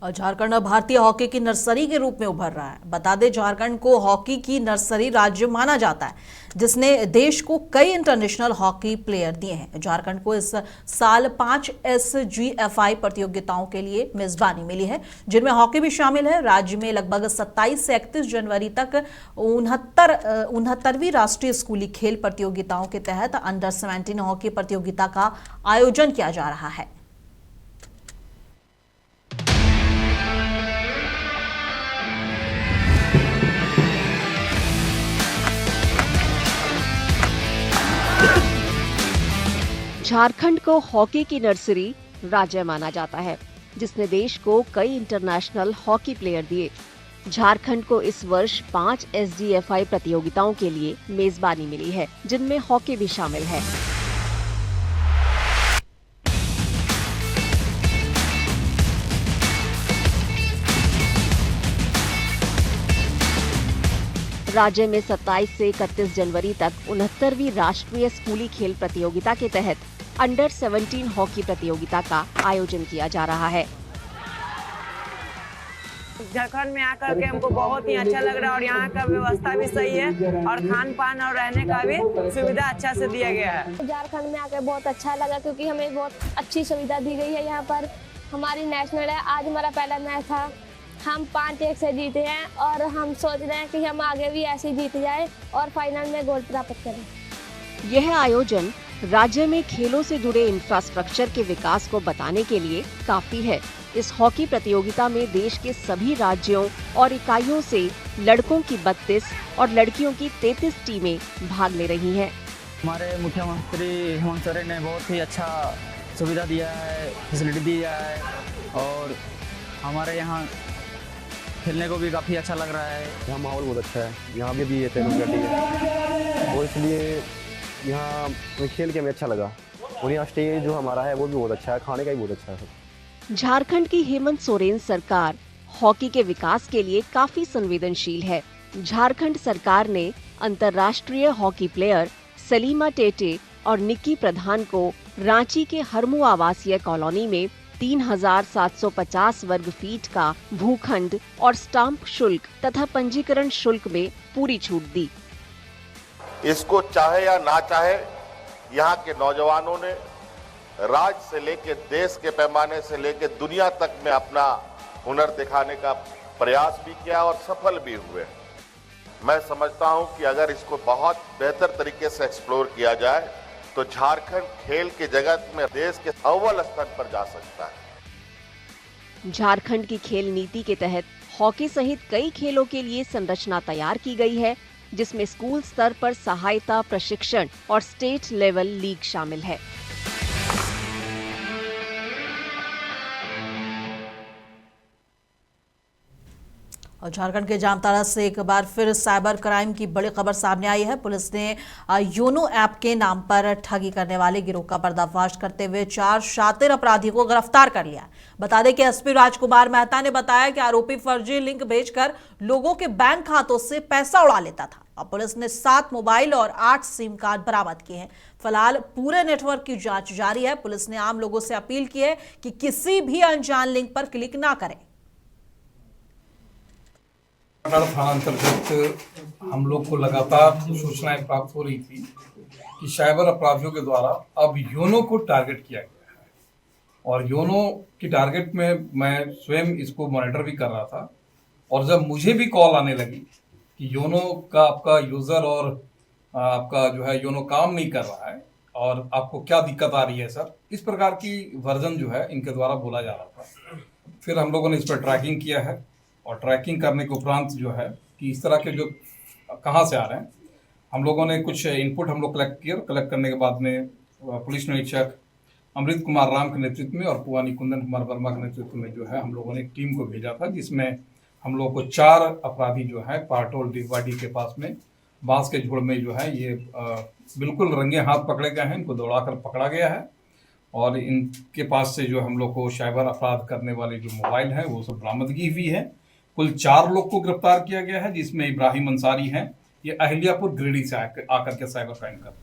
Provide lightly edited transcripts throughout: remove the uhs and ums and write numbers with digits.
और झारखंड अब भारतीय हॉकी की नर्सरी के रूप में उभर रहा है। बता दें, झारखंड को हॉकी की नर्सरी राज्य माना जाता है, जिसने देश को कई इंटरनेशनल हॉकी प्लेयर दिए हैं। झारखंड को इस साल 5 SGFI प्रतियोगिताओं के लिए मेजबानी मिली है, जिनमें हॉकी भी शामिल है। राज्य में लगभग 27 से 31 जनवरी तक 69वीं राष्ट्रीय स्कूली खेल प्रतियोगिताओं के तहत अंडर 17 हॉकी प्रतियोगिता का आयोजन किया जा रहा है। झारखंड को हॉकी की नर्सरी राज्य माना जाता है, जिसने देश को कई इंटरनेशनल हॉकी प्लेयर दिए। झारखंड को इस वर्ष 5 SGFI प्रतियोगिताओं के लिए मेजबानी मिली है, जिनमें हॉकी भी शामिल है। राज्य में 27 से 31 जनवरी तक 69वीं राष्ट्रीय स्कूली खेल प्रतियोगिता के तहत अंडर 17 हॉकी प्रतियोगिता का आयोजन किया जा रहा है। झारखंड में आकर के हमको बहुत ही अच्छा लग रहा है और यहाँ का व्यवस्था भी सही है और खान पान और रहने का भी सुविधा अच्छा से दिया गया है। झारखंड में आकर बहुत अच्छा लगा, क्योंकि हमें बहुत अच्छी सुविधा दी गई है। यहाँ पर हमारी नेशनल है, आज हमारा पहला मैच था, हम 5-1 से जीते हैं और हम सोच रहे हैं कि हम आगे भी ऐसे ही जीत जाए और फाइनल में गोल्ड प्राप्त करें। यह आयोजन राज्य में खेलों से जुड़े इंफ्रास्ट्रक्चर के विकास को बताने के लिए काफी है। इस हॉकी प्रतियोगिता में देश के सभी राज्यों और इकाइयों से लड़कों की 32 और लड़कियों की 33 टीमें भाग ले रही हैं। हमारे मुख्यमंत्री हेमंत सोरेन ने बहुत ही अच्छा सुविधा दिया है, फैसिलिटी दिया है और हमारे यहाँ खेलने को भी काफ़ी अच्छा लग रहा है। यहाँ माहौल बहुत अच्छा है, यहाँ भी ये डेमोक्रेटिक है और इसलिए यहाँ खेल के हमें अच्छा लगा और यहाँ स्टेज जो हमारा है वो भी बहुत अच्छा है, खाने का भी बहुत अच्छा है। झारखंड की हेमंत सोरेन सरकार हॉकी के विकास के लिए काफी संवेदनशील है। झारखंड सरकार ने अंतर्राष्ट्रीय हॉकी प्लेयर सलीमा टेटे और निक्की प्रधान को रांची के हरमू आवासीय कॉलोनी में 3750 वर्ग फीट का भूखंड और स्टाम्प शुल्क तथा पंजीकरण शुल्क में पूरी छूट दी। इसको चाहे या ना चाहे, यहाँ के नौजवानों ने राज्य से लेकर देश के पैमाने से लेकर दुनिया तक में अपना हुनर दिखाने का प्रयास भी किया और सफल भी हुए। मैं समझता हूँ कि अगर इसको बहुत बेहतर तरीके से एक्सप्लोर किया जाए तो झारखंड खेल के जगत में देश के अव्वल स्थान पर जा सकता है। झारखंड की खेल नीति के तहत हॉकी सहित कई खेलों के लिए संरचना तैयार की गई है, जिसमें स्कूल स्तर पर सहायता, प्रशिक्षण और स्टेट लेवल लीग शामिल है। और झारखंड के जामताड़ा से एक बार फिर साइबर क्राइम की बड़ी खबर सामने आई है। पुलिस ने योनो ऐप के नाम पर ठगी करने वाले गिरोह का पर्दाफाश करते हुए 4 शातिर अपराधियों को गिरफ्तार कर लिया। बता दें कि एसपी राजकुमार मेहता ने बताया कि आरोपी फर्जी लिंक भेजकर लोगों के बैंक खातों से पैसा उड़ा लेता था। अब पुलिस ने 7 मोबाइल और 8 सिम कार्ड बरामद किए हैं। फिलहाल पूरे नेटवर्क की जांच जारी है। पुलिस ने आम लोगों से अपील की है कि किसी भी अनजान लिंक पर क्लिक ना करें। थाना अंतर्गत हम लोग को लगातार सूचनाएं प्राप्त हो रही थी कि साइबर अपराधियों के द्वारा अब योनो को टारगेट किया गया है और योनो की टारगेट में मैं स्वयं इसको मॉनिटर भी कर रहा था। और जब मुझे भी कॉल आने लगी कि योनो का आपका यूज़र और आपका जो है योनो काम नहीं कर रहा है और आपको क्या दिक्कत आ रही है सर, इस प्रकार की वर्जन जो है इनके द्वारा बोला जा रहा था। फिर हम लोगों ने इस पर ट्रैकिंग किया है और ट्रैकिंग करने के उपरांत जो है कि इस तरह के जो कहाँ से आ रहे हैं, हम लोगों ने कुछ इनपुट हम लोग कलेक्ट किए। कलेक्ट करने के बाद में पुलिस निरीक्षक अमृत कुमार राम के नेतृत्व में और पुआनी कुंदन कुमार वर्मा के नेतृत्व में जो है हम लोगों ने एक टीम को भेजा था, जिसमें हम लोगों को 4 अपराधी जो है पाटोल डिगवाडी के पास में बांस के झोड़ में जो है ये बिल्कुल रंगे हाथ पकड़े गए हैं। इनको दौड़ाकर पकड़ा गया है और इनके पास से जो हम लोग को साइबर अपराध करने वाले जो मोबाइल हैं वो सब बरामदगी हुई है। कुल 4 लोग को गिरफ्तार किया गया है, जिसमें इब्राहिम अंसारी हैं, ये अहिल्यापुर गिरिडीह से आकर के साइबर क्राइम कर।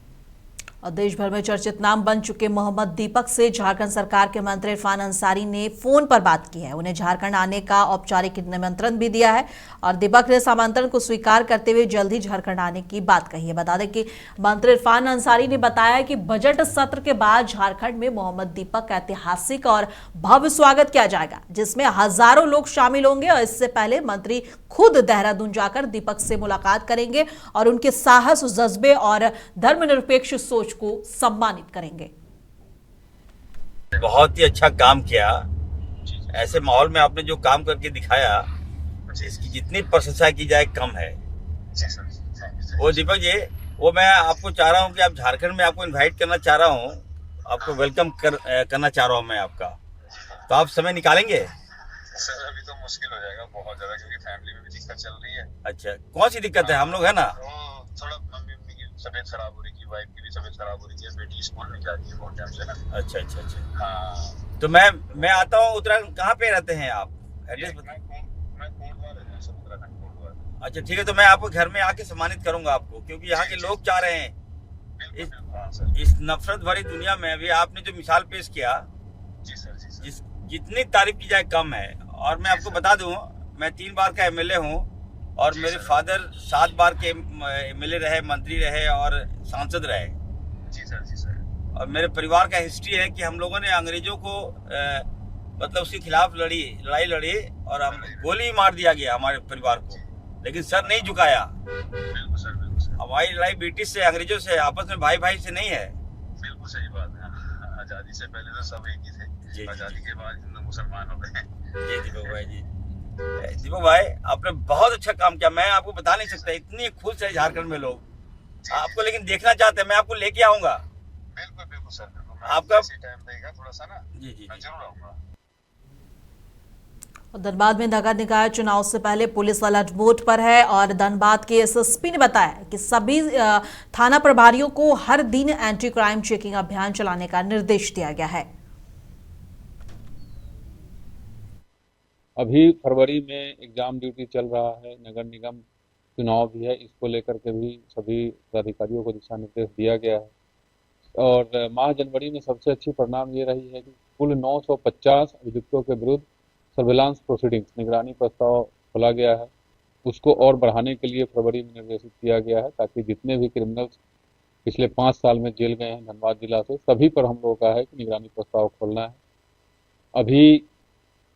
और देश भर में चर्चित नाम बन चुके मोहम्मद दीपक से झारखंड सरकार के मंत्री इरफान अंसारी ने फोन पर बात की है। उन्हें झारखंड आने का औपचारिक निमंत्रण भी दिया है और दीपक ने इस आमंत्रण को स्वीकार करते हुए जल्द ही झारखंड आने की बात कही है। बता दें कि मंत्री इरफान अंसारी ने बताया कि बजट सत्र के बाद झारखंड में मोहम्मद दीपक का ऐतिहासिक और भव्य स्वागत किया जाएगा, जिसमें हजारों लोग शामिल होंगे। और इससे पहले मंत्री खुद देहरादून जाकर दीपक से मुलाकात करेंगे और उनके साहस, जज्बे और धर्मनिरपेक्ष सोच को सम्मानित करेंगे। बहुत ही अच्छा काम किया। ऐसे माहौल में आपने जो काम करके दिखाया, इसकी जितनी प्रशंसा की जाए कम है। वो दीपक जी, वो मैं आपको चाह रहा हूँ कि आप झारखंड में आपको इनवाइट करना चाह रहा हूँ, आपको वेलकम करना चाह रहा हूँ मैं आपका। तो आप समय निकालेंगे? सर अभी तो मुश्किल हो जाएगा बहुत ज्यादा, क्योंकि फैमिली में भी दिक्कत चल रही है। अच्छा, कौन सी दिक्कत है? हम लोग है ना, थोड़ा मम्मी की तबीयत खराब हो रही थी, वाइफ की भी तबीयत खराब हो रही है, बेटी स्कूल नहीं जा रही है बहुत टाइम से ना। अच्छा। हाँ, तो मैं आता हूँ। उत्तराखंड कहाँ पे रहते हैं आप? एड्रेस बता। मैं कोटवा रहता हूँ सर, उत्तराखंड कोटवा। अच्छा ठीक है, तो मैं आपको घर में आके सम्मानित करूंगा आपको, क्योंकि यहाँ के लोग चाह रहे हैं इस नफरत भरी दुनिया में भी आपने जो मिसाल पेश किया, जी सर, जितनी तारीफ की जाए कम है। और मैं आपको बता दूं, मैं 3 बार का एमएलए हूं और मेरे फादर 7 बार के एमएलए रहे, मंत्री रहे और सांसद रहे। जी सर। और मेरे परिवार का हिस्ट्री है कि हम लोगों ने अंग्रेजों को मतलब उसके खिलाफ लड़ाई लड़ी और हम गोली मार दिया गया हमारे परिवार को, लेकिन सर नहीं झुकाया। बिल्कुल सर। हमारी लड़ाई ब्रिटिश से, अंग्रेजों से, आपस में भाई से नहीं है। बिल्कुल सही बात है। आजादी से पहले तो सब एक ही थे, आजादी के बाद हिंदू मुसलमान हो गए। जी दीपक भाई, जी दीपक भाई, आपने बहुत अच्छा काम किया। मैं आपको बता नहीं सकता, इतनी खुश है झारखंड में लोग आपको, लेकिन देखना चाहते हैं। मैं आपको लेके आऊंगा। बिल्कुल सर, आपका टाइम देगा थोड़ा सा ना। जी मैं जरूर आऊंगा। धनबाद में नगर निकाय चुनाव से पहले पुलिस अलर्ट मोड पर है और धनबाद के एसएसपी ने बताया कि सभी थाना प्रभारियों को हर दिन एंटी क्राइम चेकिंग अभियान चलाने का निर्देश दिया गया है। अभी फरवरी में एग्जाम ड्यूटी चल रहा है, नगर निगम चुनाव भी है, इसको लेकर के भी सभी अधिकारियों को दिशा निर्देश दिया गया है। और माह जनवरी में सबसे अच्छी परिणाम ये रही है कि कुल 950 अभियुक्तों के विरुद्ध सर्विलांस प्रोसीडिंग्स, निगरानी प्रस्ताव खोला गया है। उसको और बढ़ाने के लिए फरवरी में निर्देशित किया गया है, ताकि जितने भी क्रिमिनल्स पिछले 5 साल में जेल गए हैं धनबाद जिला से, सभी पर हम लोगों का है कि निगरानी प्रस्ताव खोलना है। अभी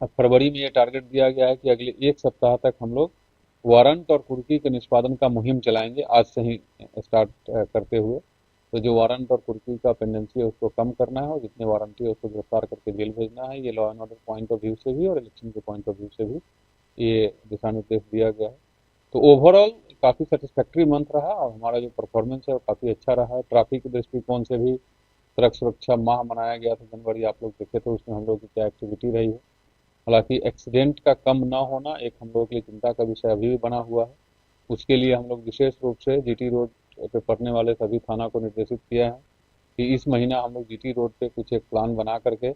फरवरी में ये टारगेट दिया गया है कि अगले 1 सप्ताह तक हम लोग वारंट और कुर्की के निष्पादन का मुहिम चलाएंगे, आज से ही स्टार्ट करते हुए। तो जो वारंट और कुर्की का पेंडेंसी है उसको कम करना है और जितने वारंटी है उसको गिरफ्तार करके जेल भेजना है। ये law and order point of view से भी और इलेक्शन के पॉइंट ऑफ व्यू से भी ये दिशा निर्देश दिया गया है। तो ओवरऑल काफ़ी सेटिस्फैक्ट्री मंथ रहा और हमारा जो परफॉर्मेंस है वो काफ़ी अच्छा रहा है। ट्रैफिक के दृष्टिकोण से भी सड़क सुरक्षा माह मनाया गया था जनवरी, आप लोग देखे तो उसमें हम लोग की क्या एक्टिविटी रही है। हालांकि एक्सीडेंट का कम ना होना एक हम लोग के लिए चिंता का विषय अभी भी बना हुआ है। उसके लिए हम लोग विशेष रूप से जीटी रोड पे पड़ने वाले सभी थाना को निर्देशित किया है कि इस महीना हम लोग जीटी रोड पे कुछ एक प्लान बना करके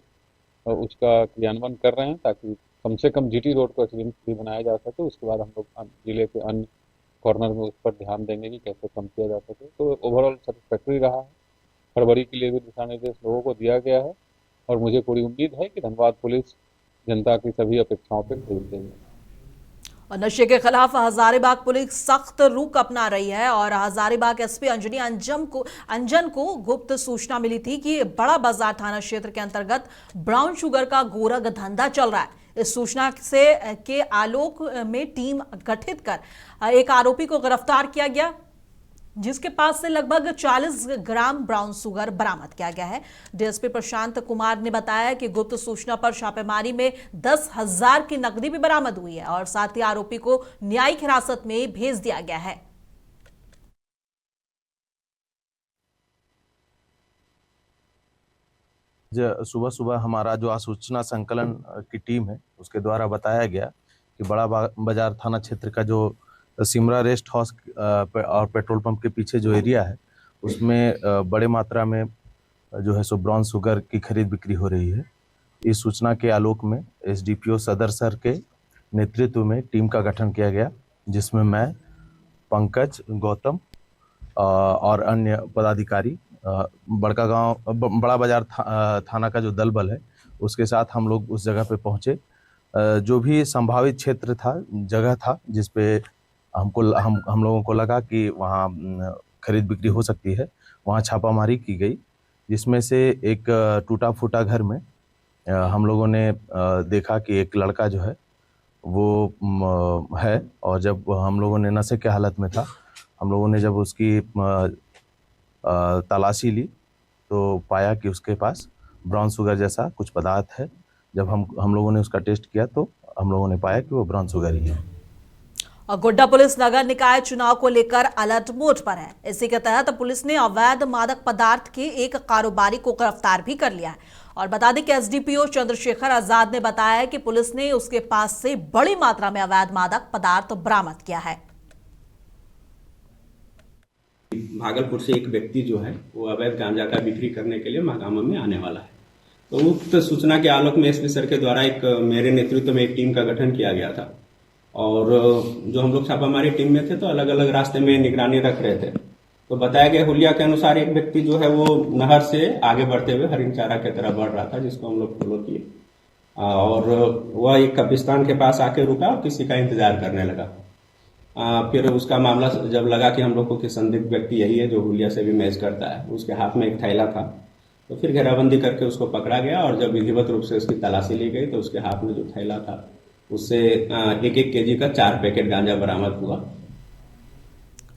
उसका क्रियान्वयन कर रहे हैं, ताकि कम से कम जीटी रोड को एक्सीडेंट फ्री बनाया जा सके। उसके बाद हम लोग जिले के अन्य कॉर्नर में उस पर ध्यान देंगे कि कैसे कम किया जा सके। तो ओवरऑल सेटिस्फैक्ट्री रहा है। फरवरी के लिए भी दिशा निर्देश लोगों को दिया गया है और मुझे पूरी उम्मीद है कि धनबाद पुलिस जनता की सभी अपेक्षाओं पर खरी उतरेगी। और नशे के खिलाफ हजारीबाग पुलिस सख्त रुख अपना रही है और हजारीबाग एसपी अंजनी अंजन को गुप्त सूचना मिली थी कि बड़ा बाजार थाना क्षेत्र के अंतर्गत ब्राउन शुगर का गोरख धंधा चल रहा है। इस सूचना से के आलोक में टीम गठित कर एक आरोपी को गिरफ्तार किया गया, जिसके पास से लगभग 40 ग्राम ब्राउन शुगर बरामद किया गया है। डीएसपी प्रशांत कुमार ने बताया कि गुप्त सूचना पर छापेमारी में 10,000 की नकदी भी बरामद हुई है और साथ ही आरोपी को न्यायिक हिरासत में भेज दिया गया है। सुबह सुबह हमारा जो सूचना संकलन की टीम है उसके द्वारा बताया गया कि बड़ा बाजार थाना क्षेत्र का जो सिमरा रेस्ट हाउस और पेट्रोल पंप के पीछे जो एरिया है उसमें बड़े मात्रा में जो है सो ब्राउन शुगर की खरीद बिक्री हो रही है। इस सूचना के आलोक में एसडीपीओ सदर सर के नेतृत्व में टीम का गठन किया गया, जिसमें मैं, पंकज, गौतम और अन्य पदाधिकारी बड़का गांव बड़ा बाजार थाना का जो दल बल है उसके साथ हम लोग उस जगह पे पहुंचे। जो भी संभावित क्षेत्र था, जगह था जिस पे हम लोगों को लगा कि वहाँ खरीद बिक्री हो सकती है, वहाँ छापामारी की गई, जिसमें से एक टूटा फूटा घर में हम लोगों ने देखा कि एक लड़का जो है वो है। और जब हम लोगों ने नशे के हालत में था, हम लोगों ने जब उसकी तलाशी ली तो पाया कि उसके पास ब्राउन शुगर जैसा कुछ पदार्थ है। जब हम लोगों ने उसका टेस्ट किया तो हम लोगों ने पाया कि वो ब्राउन शुगर ही है। और गोड्डा पुलिस नगर निकाय चुनाव को लेकर अलर्ट मोड पर है। इसी के तहत पुलिस ने अवैध मादक पदार्थ के एक कारोबारी को गिरफ्तार भी कर लिया है। और बता दें कि एसडीपीओ चंद्रशेखर आजाद ने बताया है कि पुलिस ने उसके पास से बड़ी मात्रा में अवैध मादक पदार्थ बरामद किया है। भागलपुर से एक व्यक्ति जो है वो अवैध गांजा का बिक्री करने के लिए महागामा में आने वाला है। तो उक्त सूचना के आलोक में एसपी सर के द्वारा एक मेरे नेतृत्व में एक टीम का गठन किया गया था। और जो हम लोग छापामारी टीम में थे तो अलग अलग रास्ते में निगरानी रख रहे थे। तो बताया गया हुलिया के अनुसार एक व्यक्ति जो है वो नहर से आगे बढ़ते हुए हरिन चारा की तरफ बढ़ रहा था, जिसको हम लोग फॉलो किए। और वह एक कब्रिस्तान के पास आके रुका और किसी का इंतजार करने लगा। फिर उसका मामला जब लगा कि हम लोग को कि संदिग्ध व्यक्ति यही है जो हुलिया से भी मैच करता है, उसके हाथ में एक थैला था, तो फिर घेराबंदी करके उसको पकड़ा गया। और जब विधिवत रूप से उसकी तलाशी ली गई तो उसके हाथ में जो थैला था उससे 1-1 केजी का 4 पैकेट गांजा बरामद हुआ।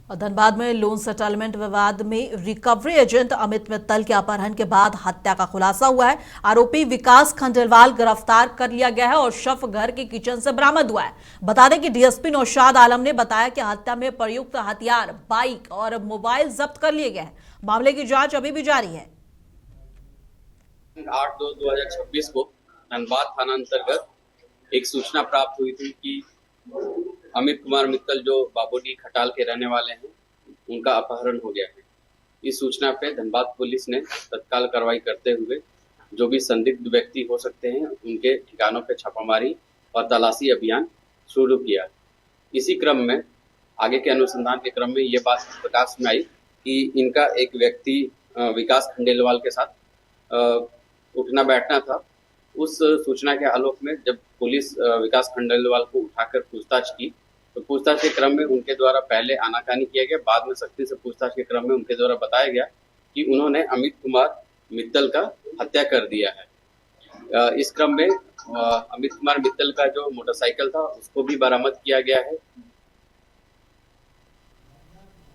और धनबाद में लोन सेटलमेंट विवाद में रिकवरी एजेंट अमित मित्तल के अपहरण के बाद हत्या का खुलासा हुआ है। आरोपी विकास खंडेलवाल गिरफ्तार कर लिया गया है और शव घर के किचन से बरामद हुआ है। बता दें कि डीएसपी नौशाद आलम ने बताया कि हत्या में प्रयुक्त हथियार, बाइक और मोबाइल जब्त कर लिए गए हैं। मामले की जांच अभी भी जारी है। 8/2/2026 को धनबाद थाना अंतर्गत एक सूचना प्राप्त हुई थी कि अमित कुमार मित्तल जो बाबोडी खटाल के रहने वाले हैं, उनका अपहरण हो गया है। इस सूचना पे धनबाद पुलिस ने तत्काल कार्रवाई करते हुए जो भी संदिग्ध व्यक्ति हो सकते हैं उनके ठिकानों पे छापामारी और तलाशी अभियान शुरू किया। इसी क्रम में आगे के अनुसंधान के क्रम में ये बात प्रकाश में आई कि इनका एक व्यक्ति विकास खंडेलवाल के साथ उठना बैठना था। उस सूचना के आलोक में जब पुलिस विकास खंडेलवाल को उठाकर पूछताछ की तो पूछताछ के क्रम में उनके द्वारा पहले आनाकानी किया गया, बाद में सख्ती से पूछताछ के क्रम में उनके द्वारा बताया गया कि उन्होंने अमित कुमार मित्तल का हत्या कर दिया है। इस क्रम में अमित कुमार मित्तल का जो मोटरसाइकिल था उसको भी बरामद किया गया है